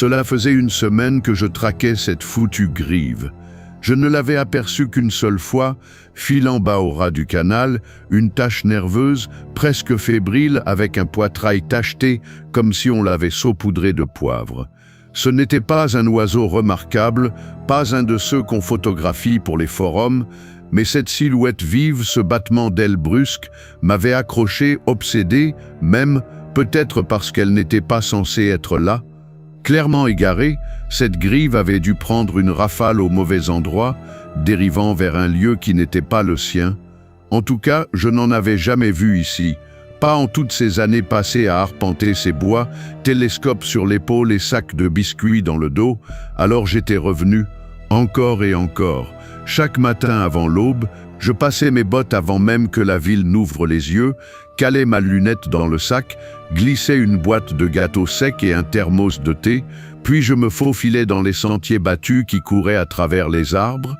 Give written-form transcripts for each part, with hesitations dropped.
Cela faisait une semaine que je traquais cette foutue grive. Je ne l'avais aperçue qu'une seule fois, filant bas au ras du canal, une tache nerveuse, presque fébrile, avec un poitrail tacheté, comme si on l'avait saupoudré de poivre. Ce n'était pas un oiseau remarquable, pas un de ceux qu'on photographie pour les forums, mais cette silhouette vive, ce battement d'ailes brusque, m'avait accroché, obsédé, même, peut-être parce qu'elle n'était pas censée être là. Clairement égarée, cette grive avait dû prendre une rafale au mauvais endroit, dérivant vers un lieu qui n'était pas le sien. En tout cas, je n'en avais jamais vu ici, pas en toutes ces années passées à arpenter ces bois, télescope sur l'épaule et sac de biscuits dans le dos, alors j'étais revenu, encore et encore. Chaque matin avant l'aube, je passais mes bottes avant même que la ville n'ouvre les yeux, calais ma lunette dans le sac, glissais une boîte de gâteaux secs et un thermos de thé, puis je me faufilais dans les sentiers battus qui couraient à travers les arbres.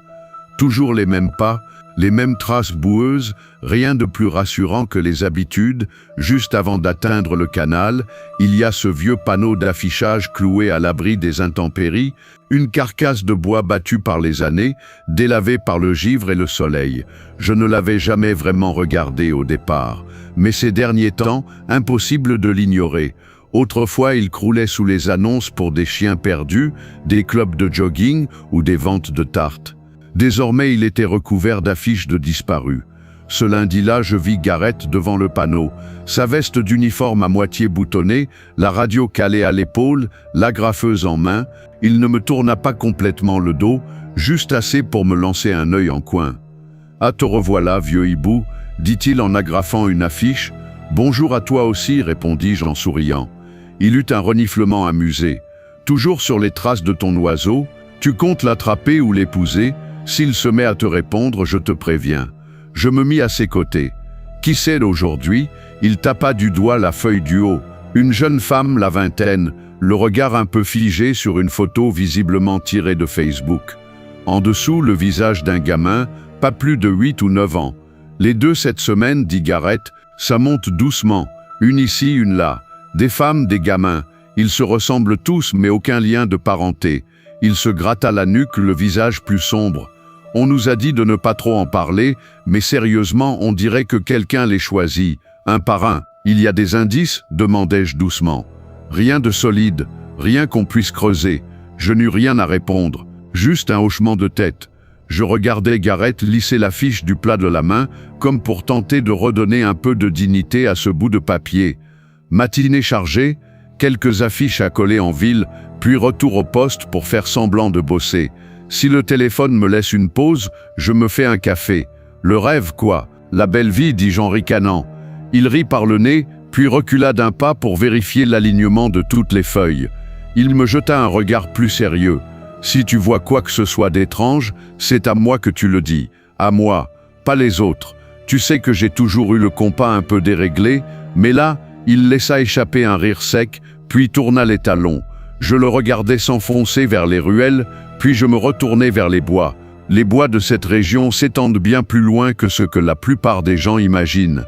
Toujours les mêmes pas, les mêmes traces boueuses, rien de plus rassurant que les habitudes. Juste avant d'atteindre le canal, il y a ce vieux panneau d'affichage cloué à l'abri des intempéries, une carcasse de bois battue par les années, délavée par le givre et le soleil. Je ne l'avais jamais vraiment regardé au départ, mais ces derniers temps, impossible de l'ignorer. Autrefois, il croulait sous les annonces pour des chiens perdus, des clubs de jogging ou des ventes de tartes. Désormais, il était recouvert d'affiches de disparus. Ce lundi-là, je vis Garrett devant le panneau, sa veste d'uniforme à moitié boutonnée, la radio calée à l'épaule, l'agrafeuse en main. Il ne me tourna pas complètement le dos, juste assez pour me lancer un œil en coin. « Ah, te revoilà, vieux hibou », dit-il en agrafant une affiche. « Bonjour à toi aussi », répondis-je en souriant. Il eut un reniflement amusé. « Toujours sur les traces de ton oiseau, tu comptes l'attraper ou l'épouser ? S'il se met à te répondre, je te préviens. » Je me mis à ses côtés. « Qui c'est aujourd'hui ?» Il tapa du doigt la feuille du haut. Une jeune femme, la vingtaine, le regard un peu figé sur une photo visiblement tirée de Facebook. En dessous, le visage d'un gamin, pas plus de 8 ou 9 ans. « Les deux cette semaine, dit Garrett, ça monte doucement. Une ici, une là. Des femmes, des gamins. Ils se ressemblent tous, mais aucun lien de parenté. » Il se gratta la nuque, le visage plus sombre. « On nous a dit de ne pas trop en parler, mais sérieusement, on dirait que quelqu'un les choisit, un par un. Il y a des indices ?» demandai-je doucement. « Rien de solide, rien qu'on puisse creuser. » Je n'eus rien à répondre, juste un hochement de tête. Je regardais Garrett lisser l'affiche du plat de la main, comme pour tenter de redonner un peu de dignité à ce bout de papier. Matinée chargée, quelques affiches à coller en ville, puis retour au poste pour faire semblant de bosser. Si le téléphone me laisse une pause, je me fais un café. Le rêve, quoi. La belle vie, dis-je en ricanant. Il rit par le nez, puis recula d'un pas pour vérifier l'alignement de toutes les feuilles. Il me jeta un regard plus sérieux. Si tu vois quoi que ce soit d'étrange, c'est à moi que tu le dis. À moi, pas les autres. Tu sais que j'ai toujours eu le compas un peu déréglé, mais là, il laissa échapper un rire sec, puis tourna les talons. Je le regardais s'enfoncer vers les ruelles, puis je me retournai vers les bois. Les bois de cette région s'étendent bien plus loin que ce que la plupart des gens imaginent.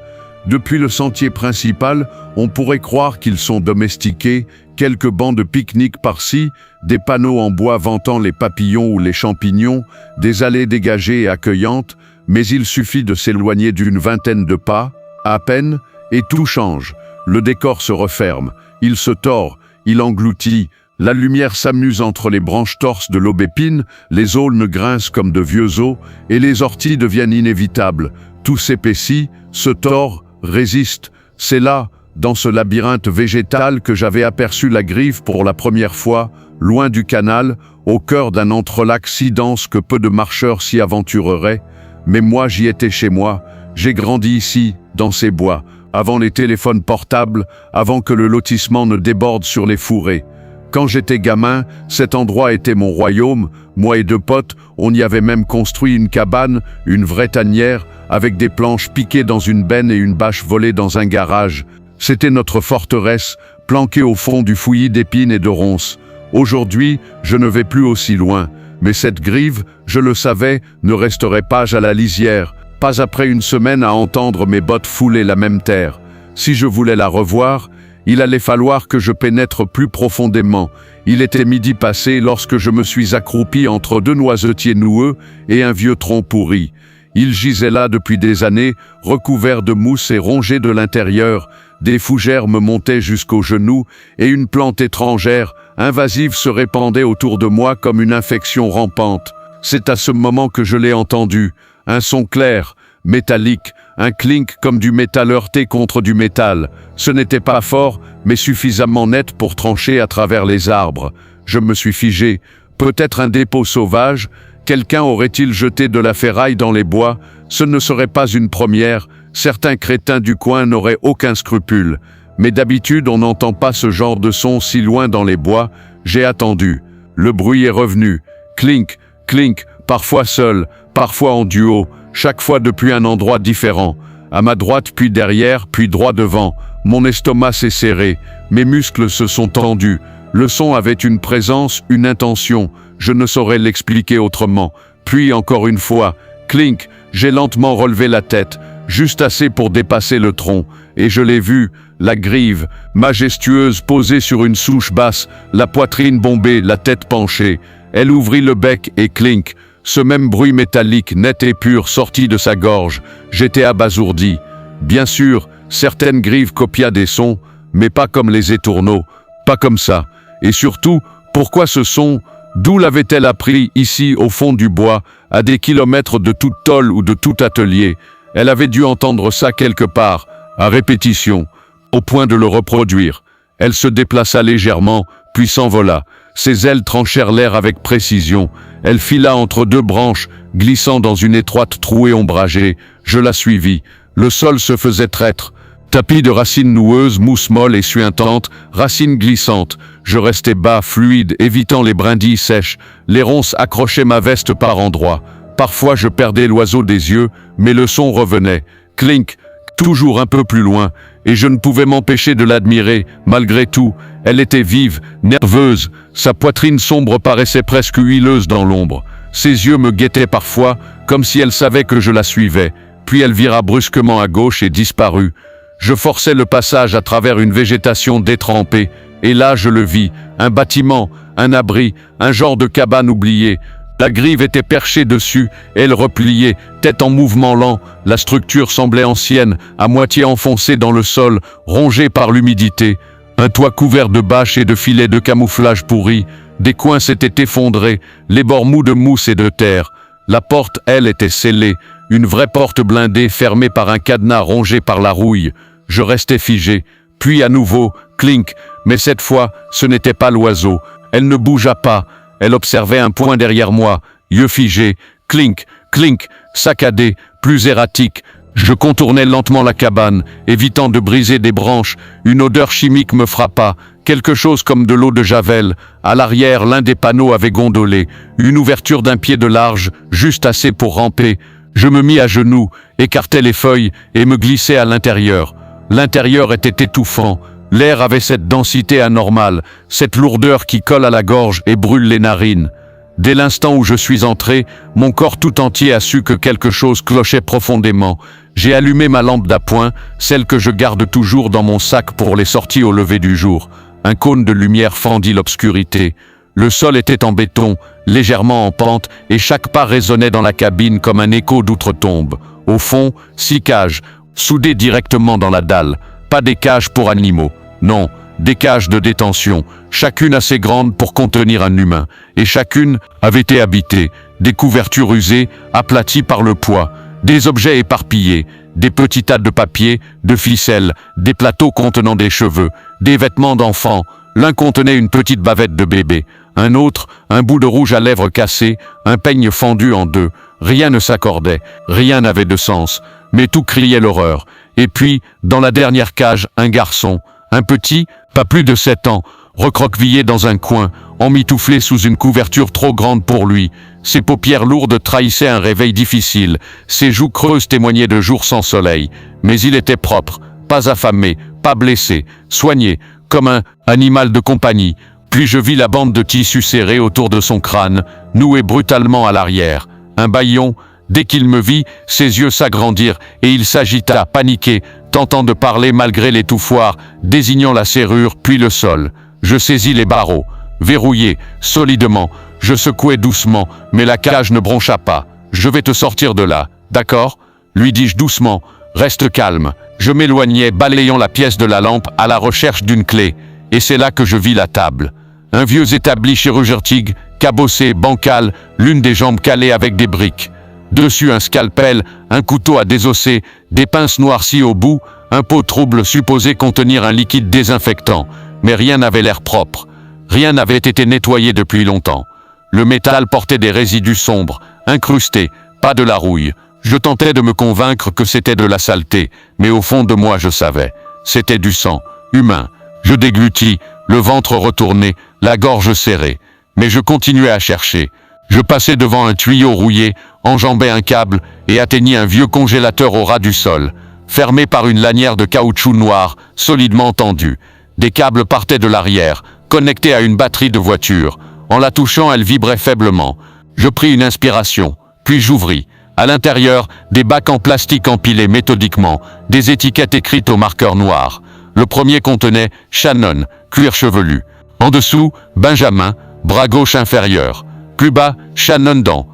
Depuis le sentier principal, on pourrait croire qu'ils sont domestiqués, quelques bancs de pique-nique par-ci, des panneaux en bois vantant les papillons ou les champignons, des allées dégagées et accueillantes, mais il suffit de s'éloigner d'une vingtaine de pas, à peine, et tout change. Le décor se referme, il se tord, il engloutit. La lumière s'amuse entre les branches torses de l'aubépine, les aulnes grincent comme de vieux os, et les orties deviennent inévitables. Tout s'épaissit, se tord, résiste. C'est là, dans ce labyrinthe végétal, que j'avais aperçu la grive pour la première fois, loin du canal, au cœur d'un entrelac si dense que peu de marcheurs s'y aventureraient. Mais moi, j'y étais chez moi. J'ai grandi ici, dans ces bois, avant les téléphones portables, avant que le lotissement ne déborde sur les fourrés. Quand j'étais gamin, cet endroit était mon royaume. Moi et deux potes, on y avait même construit une cabane, une vraie tanière, avec des planches piquées dans une benne et une bâche volée dans un garage. C'était notre forteresse, planquée au fond du fouillis d'épines et de ronces. Aujourd'hui, je ne vais plus aussi loin. Mais cette grive, je le savais, ne resterait pas à la lisière, pas après une semaine à entendre mes bottes fouler la même terre. Si je voulais la revoir, Il allait falloir que je pénètre plus profondément. Il était midi passé lorsque je me suis accroupi entre deux noisetiers noueux et un vieux tronc pourri. Il gisait là depuis des années, recouvert de mousse et rongé de l'intérieur. Des fougères me montaient jusqu'aux genoux et une plante étrangère, invasive, se répandait autour de moi comme une infection rampante. C'est à ce moment que je l'ai entendu. Un son clair, métallique, un clink comme du métal heurté contre du métal. Ce n'était pas fort, mais suffisamment net pour trancher à travers les arbres. Je me suis figé. Peut-être un dépôt sauvage? Quelqu'un aurait-il jeté de la ferraille dans les bois? Ce ne serait pas une première. Certains crétins du coin n'auraient aucun scrupule. Mais d'habitude, on n'entend pas ce genre de son si loin dans les bois. J'ai attendu. Le bruit est revenu. Clink, clink, parfois seul, parfois en duo, chaque fois depuis un endroit différent. À ma droite, puis derrière, puis droit devant. Mon estomac s'est serré. Mes muscles se sont tendus. Le son avait une présence, une intention. Je ne saurais l'expliquer autrement. Puis encore une fois, clink, j'ai lentement relevé la tête, juste assez pour dépasser le tronc, et je l'ai vue, la grive, majestueuse, posée sur une souche basse, la poitrine bombée, la tête penchée. Elle ouvrit le bec et clink, ce même bruit métallique, net et pur, sortit de sa gorge. J'étais abasourdi. Bien sûr, certaines grives copiaient des sons, mais pas comme les étourneaux, pas comme ça. Et surtout, pourquoi ce son? D'où l'avait-elle appris ici au fond du bois, à des kilomètres de toute tôle ou de tout atelier? Elle avait dû entendre ça quelque part, à répétition, au point de le reproduire. Elle se déplaça légèrement, puis s'envola. Ses ailes tranchèrent l'air avec précision. Elle fila entre deux branches, glissant dans une étroite trouée ombragée. Je la suivis. Le sol se faisait traître. Tapis de racines noueuses, mousse molle et suintante, racines glissantes. Je restais bas, fluide, évitant les brindilles sèches. Les ronces accrochaient ma veste par endroits. Parfois je perdais l'oiseau des yeux, mais le son revenait. Clink, toujours un peu plus loin, et je ne pouvais m'empêcher de l'admirer. Malgré tout, elle était vive, nerveuse. Sa poitrine sombre paraissait presque huileuse dans l'ombre. Ses yeux me guettaient parfois, comme si elle savait que je la suivais. Puis elle vira brusquement à gauche et disparut. Je forçais le passage à travers une végétation détrempée, et là je le vis, un bâtiment, un abri, un genre de cabane oubliée. La grive était perchée dessus, elle repliait, tête en mouvement lent. La structure semblait ancienne, à moitié enfoncée dans le sol, rongée par l'humidité. Un toit couvert de bâches et de filets de camouflage pourris. Des coins s'étaient effondrés, les bords mous de mousse et de terre. La porte, elle, était scellée, une vraie porte blindée fermée par un cadenas rongé par la rouille. Je restais figé, puis à nouveau, clink, mais cette fois, ce n'était pas l'oiseau. Elle ne bougea pas, elle observait un point derrière moi, yeux figés, clink, clink, saccadé, plus erratique. Je contournais lentement la cabane, évitant de briser des branches. Une odeur chimique me frappa, quelque chose comme de l'eau de javel. À l'arrière, l'un des panneaux avait gondolé, une ouverture d'un pied de large, juste assez pour ramper. Je me mis à genoux, écartai les feuilles et me glissai à l'intérieur. L'intérieur était étouffant. L'air avait cette densité anormale, cette lourdeur qui colle à la gorge et brûle les narines. Dès l'instant où je suis entré, mon corps tout entier a su que quelque chose clochait profondément. J'ai allumé ma lampe d'appoint, celle que je garde toujours dans mon sac pour les sorties au lever du jour. Un cône de lumière fendit l'obscurité. Le sol était en béton, légèrement en pente, et chaque pas résonnait dans la cabine comme un écho d'outre-tombe. Au fond, 6 cages, soudées directement dans la dalle. Pas des cages pour animaux, non, des cages de détention, chacune assez grande pour contenir un humain, et chacune avait été habitée, des couvertures usées, aplaties par le poids, des objets éparpillés, des petits tas de papier, de ficelles, des plateaux contenant des cheveux, des vêtements d'enfants. L'un contenait une petite bavette de bébé, un autre, un bout de rouge à lèvres cassé, un peigne fendu en deux. Rien ne s'accordait, rien n'avait de sens, mais tout criait l'horreur. Et puis, dans la dernière cage, un garçon, un petit, pas plus de 7 ans, recroquevillé dans un coin, emmitouflé sous une couverture trop grande pour lui. Ses paupières lourdes trahissaient un réveil difficile, ses joues creuses témoignaient de jours sans soleil. Mais il était propre, pas affamé, pas blessé, soigné, comme un animal de compagnie. Puis je vis la bande de tissu serrée autour de son crâne, nouée brutalement à l'arrière. Un bâillon. Dès qu'il me vit, ses yeux s'agrandirent et il s'agita, paniqué, tentant de parler malgré l'étouffoir, désignant la serrure, puis le sol. Je saisis les barreaux. Verrouillés, solidement, je secouai doucement, mais la cage ne broncha pas. « Je vais te sortir de là, d'accord ?» lui dis-je doucement. « Reste calme. » Je m'éloignais, balayant la pièce de la lampe à la recherche d'une clé. Et c'est là que je vis la table. Un vieux établi chirurgique, cabossé, bancal, l'une des jambes calées avec des briques. Dessus un scalpel, un couteau à désosser, des pinces noircies au bout, un pot trouble supposé contenir un liquide désinfectant. Mais rien n'avait l'air propre. Rien n'avait été nettoyé depuis longtemps. Le métal portait des résidus sombres, incrustés, pas de la rouille. Je tentais de me convaincre que c'était de la saleté, mais au fond de moi je savais. C'était du sang, humain. Je déglutis, le ventre retourné, la gorge serrée. Mais je continuais à chercher. Je passais devant un tuyau rouillé, enjambais un câble et atteignis un vieux congélateur au ras du sol, fermé par une lanière de caoutchouc noir, solidement tendue. Des câbles partaient de l'arrière, connectés à une batterie de voiture. En la touchant, elle vibrait faiblement. Je pris une inspiration, puis j'ouvris. À l'intérieur, des bacs en plastique empilés méthodiquement, des étiquettes écrites au marqueur noir. Le premier contenait « Shannon », cuir chevelu. En dessous, « Benjamin », bras gauche inférieur. Plus bas, « Shannon dent ».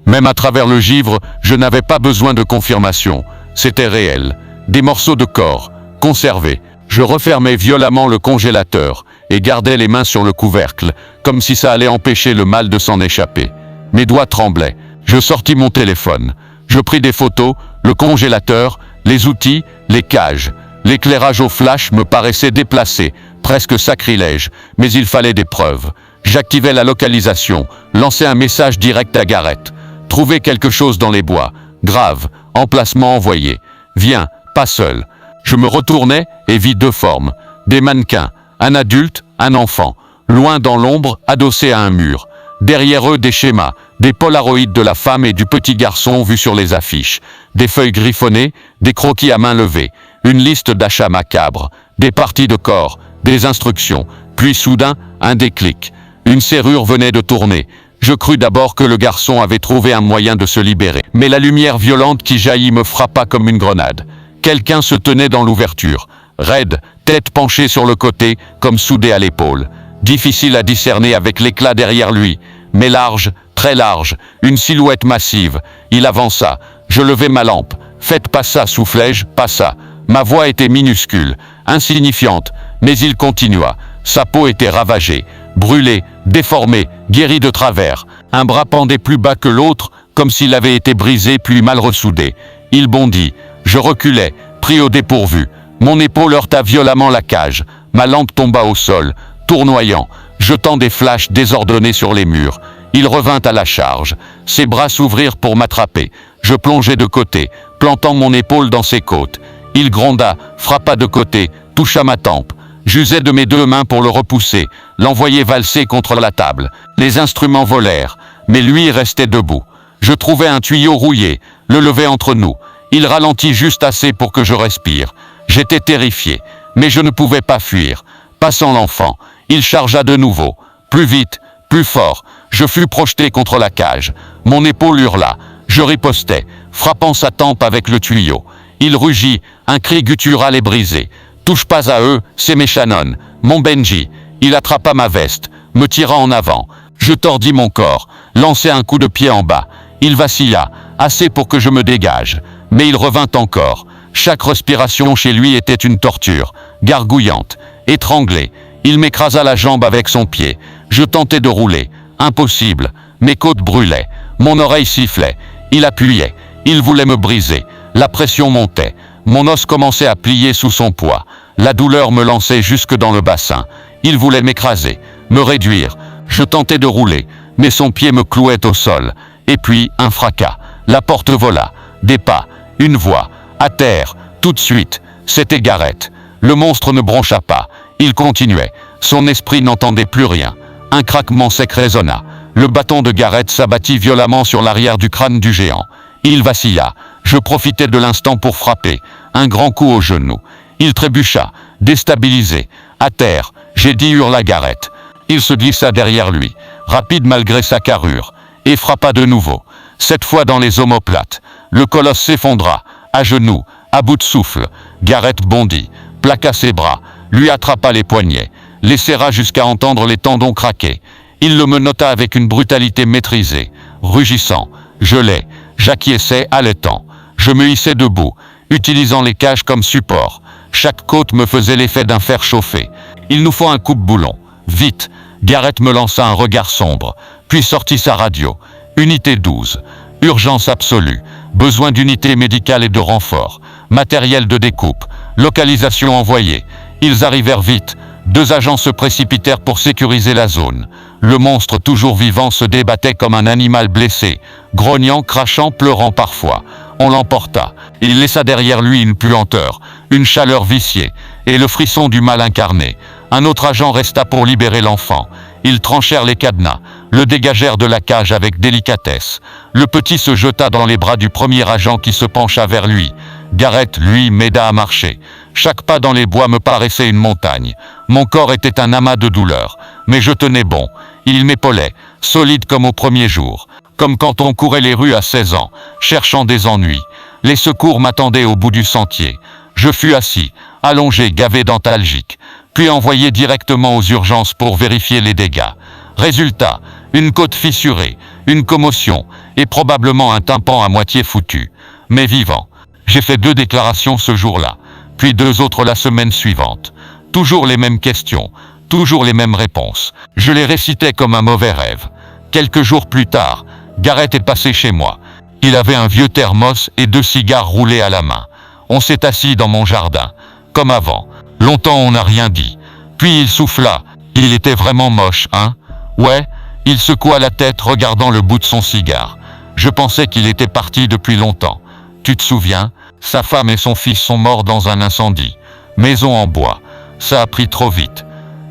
Même à travers le givre, je n'avais pas besoin de confirmation. C'était réel. Des morceaux de corps, conservés. Je refermais violemment le congélateur et gardais les mains sur le couvercle, comme si ça allait empêcher le mal de s'en échapper. Mes doigts tremblaient. Je sortis mon téléphone. Je pris des photos, le congélateur, les outils, les cages. L'éclairage au flash me paraissait déplacé, presque sacrilège, mais il fallait des preuves. J'activais la localisation, lançais un message direct à Garrett. Trouver quelque chose dans les bois. Grave, emplacement envoyé. Viens, pas seul. Je me retournai et vis deux formes. Des mannequins, un adulte, un enfant. Loin dans l'ombre, adossés à un mur. Derrière eux, des schémas, des polaroïdes de la femme et du petit garçon vus sur les affiches. Des feuilles griffonnées, des croquis à main levée. Une liste d'achats macabres. Des parties de corps, des instructions. Puis soudain, un déclic. Une serrure venait de tourner. Je crus d'abord que le garçon avait trouvé un moyen de se libérer. Mais la lumière violente qui jaillit me frappa comme une grenade. Quelqu'un se tenait dans l'ouverture. Raide, tête penchée sur le côté, comme soudé à l'épaule. Difficile à discerner avec l'éclat derrière lui, mais large, très large, une silhouette massive. Il avança. Je levai ma lampe. « Faites pas ça, soufflai-je, pas ça. » Ma voix était minuscule, insignifiante, mais il continua. Sa peau était ravagée, brûlée, déformée, guérie de travers. Un bras pendait plus bas que l'autre, comme s'il avait été brisé puis mal ressoudé. Il bondit. Je reculai, pris au dépourvu. Mon épaule heurta violemment la cage. Ma lampe tomba au sol, tournoyant, jetant des flashs désordonnés sur les murs. Il revint à la charge. Ses bras s'ouvrirent pour m'attraper. Je plongeai de côté, plantant mon épaule dans ses côtes. Il gronda, frappa de côté, toucha ma tempe. J'usai de mes deux mains pour le repousser, l'envoyer valser contre la table. Les instruments volèrent, mais lui restait debout. Je trouvai un tuyau rouillé, le levai entre nous. Il ralentit juste assez pour que je respire. J'étais terrifié, mais je ne pouvais pas fuir. Passant l'enfant, il chargea de nouveau. Plus vite, plus fort. Je fus projeté contre la cage. Mon épaule hurla. Je ripostai, frappant sa tempe avec le tuyau. Il rugit, un cri guttural et brisé. Touche pas à eux, c'est mes Shannon, mon Benji. Il attrapa ma veste, me tira en avant. Je tordis mon corps, lançai un coup de pied en bas. Il vacilla, assez pour que je me dégage. Mais il revint encore. Chaque respiration chez lui était une torture, gargouillante, étranglée. Il m'écrasa la jambe avec son pied. Je tentais de rouler. Impossible. Mes côtes brûlaient. Mon oreille sifflait. Il appuyait. Il voulait me briser. La pression montait. Mon os commençait à plier sous son poids. La douleur me lançait jusque dans le bassin. Il voulait m'écraser, me réduire. Je tentais de rouler, mais son pied me clouait au sol. Et puis, un fracas. La porte vola. Des pas. Une voix. À terre. Tout de suite. C'était Garrett. Le monstre ne broncha pas. Il continuait. Son esprit n'entendait plus rien. Un craquement sec résonna. Le bâton de Garrett s'abattit violemment sur l'arrière du crâne du géant. Il vacilla. Je profitai de l'instant pour frapper. Un grand coup au genou. Il trébucha, déstabilisé. À terre, j'ai dit, hurla Garrett. Il se glissa derrière lui, rapide malgré sa carrure, et frappa de nouveau. Cette fois dans les omoplates. Le colosse s'effondra, à genoux, à bout de souffle. Gareth bondit, plaqua ses bras, lui attrapa les poignets, les serra jusqu'à entendre les tendons craquer. Il le menotta avec une brutalité maîtrisée, rugissant. Je l'ai, j'acquiesçais, haletant. Je me hissais debout, utilisant les cages comme support. Chaque côte me faisait l'effet d'un fer chauffé. Il nous faut un coupe-boulon. Vite. Gareth me lança un regard sombre, puis sortit sa radio. Unité 12. Urgence absolue. Besoin d'unité médicale et de renfort. Matériel de découpe. Localisation envoyée. Ils arrivèrent vite. 2 agents se précipitèrent pour sécuriser la zone. Le monstre toujours vivant se débattait comme un animal blessé, grognant, crachant, pleurant parfois. On l'emporta. Il laissa derrière lui une puanteur, une chaleur viciée, et le frisson du mal incarné. Un autre agent resta pour libérer l'enfant. Ils tranchèrent les cadenas, le dégagèrent de la cage avec délicatesse. Le petit se jeta dans les bras du premier agent qui se pencha vers lui. Gareth, lui, m'aida à marcher. Chaque pas dans les bois me paraissait une montagne. Mon corps était un amas de douleur, mais je tenais bon. Il m'épaulait, solide comme au premier jour, comme quand on courait les rues à 16 ans, cherchant des ennuis. Les secours m'attendaient au bout du sentier. Je fus assis, allongé, gavé d'antalgique, puis envoyé directement aux urgences pour vérifier les dégâts. Résultat, une côte fissurée, une commotion, et probablement un tympan à moitié foutu, mais vivant. J'ai fait 2 déclarations ce jour-là, puis 2 autres la semaine suivante. Toujours les mêmes questions, toujours les mêmes réponses. Je les récitais comme un mauvais rêve. Quelques jours plus tard, Gareth est passé chez moi. Il avait un vieux thermos et 2 cigares roulés à la main. On s'est assis dans mon jardin, comme avant. Longtemps on n'a rien dit. Puis il souffla. Il était vraiment moche, hein? Ouais. Il secoua la tête regardant le bout de son cigare. Je pensais qu'il était parti depuis longtemps. Tu te souviens? Sa femme et son fils sont morts dans un incendie. Maison en bois. Ça a pris trop vite.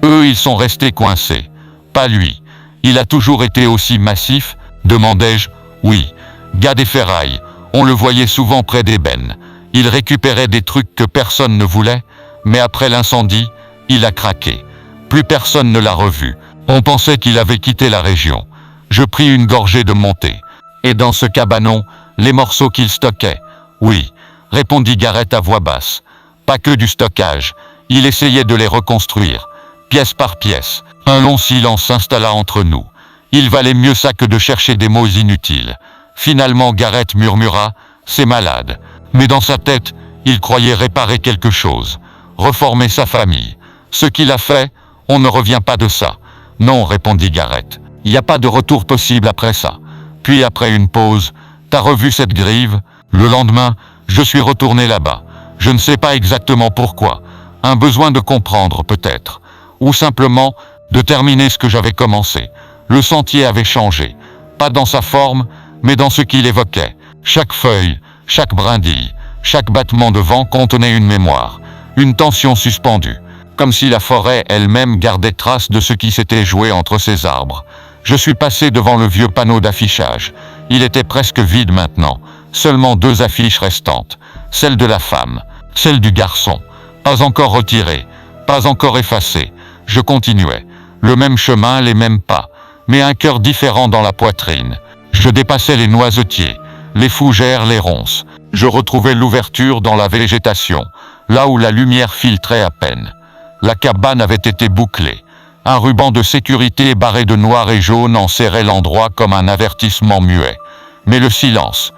Eux, ils sont restés coincés. Pas lui. Il a toujours été aussi massif, demandai-je. Oui. Gars des ferrailles. On le voyait souvent près des bennes. Il récupérait des trucs que personne ne voulait, mais après l'incendie, il a craqué. Plus personne ne l'a revu. On pensait qu'il avait quitté la région. Je pris une gorgée de mon thé. Et dans ce cabanon, les morceaux qu'il stockait. Oui, répondit Gareth à voix basse. Pas que du stockage. Il essayait de les reconstruire, pièce par pièce. Un long silence s'installa entre nous. Il valait mieux ça que de chercher des mots inutiles. Finalement, Gareth murmura « C'est malade ». Mais dans sa tête, il croyait réparer quelque chose, reformer sa famille. Ce qu'il a fait, on ne revient pas de ça. Non, répondit Gareth. Il n'y a pas de retour possible après ça. Puis après une pause, t'as revu cette grive? Le lendemain, je suis retourné là-bas. Je ne sais pas exactement pourquoi. Un besoin de comprendre peut-être. Ou simplement de terminer ce que j'avais commencé. Le sentier avait changé. Pas dans sa forme, mais dans ce qu'il évoquait. Chaque feuille, chaque brindille, chaque battement de vent contenait une mémoire. Une tension suspendue. Comme si la forêt elle-même gardait trace de ce qui s'était joué entre ces arbres. Je suis passé devant le vieux panneau d'affichage. Il était presque vide maintenant. Seulement 2 affiches restantes. Celle de la femme, celle du garçon. Pas encore retirée, pas encore effacée. Je continuais. Le même chemin, les mêmes pas. Mais un cœur différent dans la poitrine. Je dépassais les noisetiers, les fougères, les ronces. Je retrouvais l'ouverture dans la végétation, là où la lumière filtrait à peine. La cabane avait été bouclée. Un ruban de sécurité barré de noir et jaune enserrait l'endroit comme un avertissement muet. Mais le silence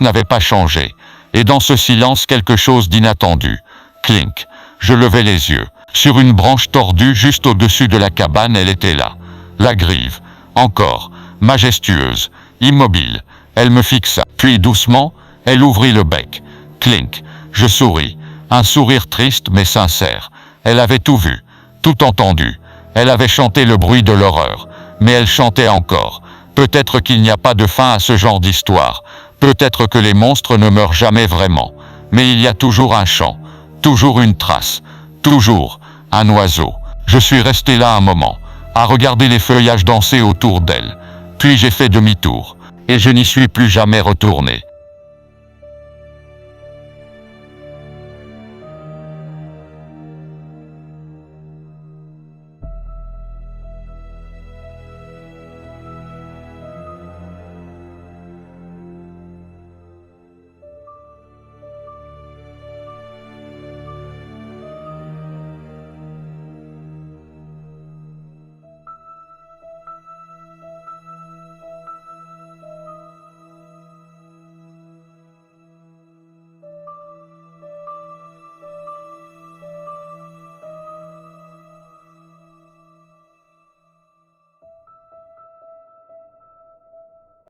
n'avait pas changé. Et dans ce silence, quelque chose d'inattendu. Clink. Je levai les yeux. Sur une branche tordue juste au-dessus de la cabane, elle était là. La grive. Encore. Majestueuse. Immobile. Elle me fixa. Puis doucement, elle ouvrit le bec. Clink. Je souris. Un sourire triste mais sincère. Elle avait tout vu. Tout entendu. Elle avait chanté le bruit de l'horreur. Mais elle chantait encore. Peut-être qu'il n'y a pas de fin à ce genre d'histoire. Peut-être que les monstres ne meurent jamais vraiment. Mais il y a toujours un chant. Toujours une trace. Toujours un oiseau. Je suis resté là un moment, à regarder les feuillages danser autour d'elle. Puis j'ai fait demi-tour. Et je n'y suis plus jamais retourné.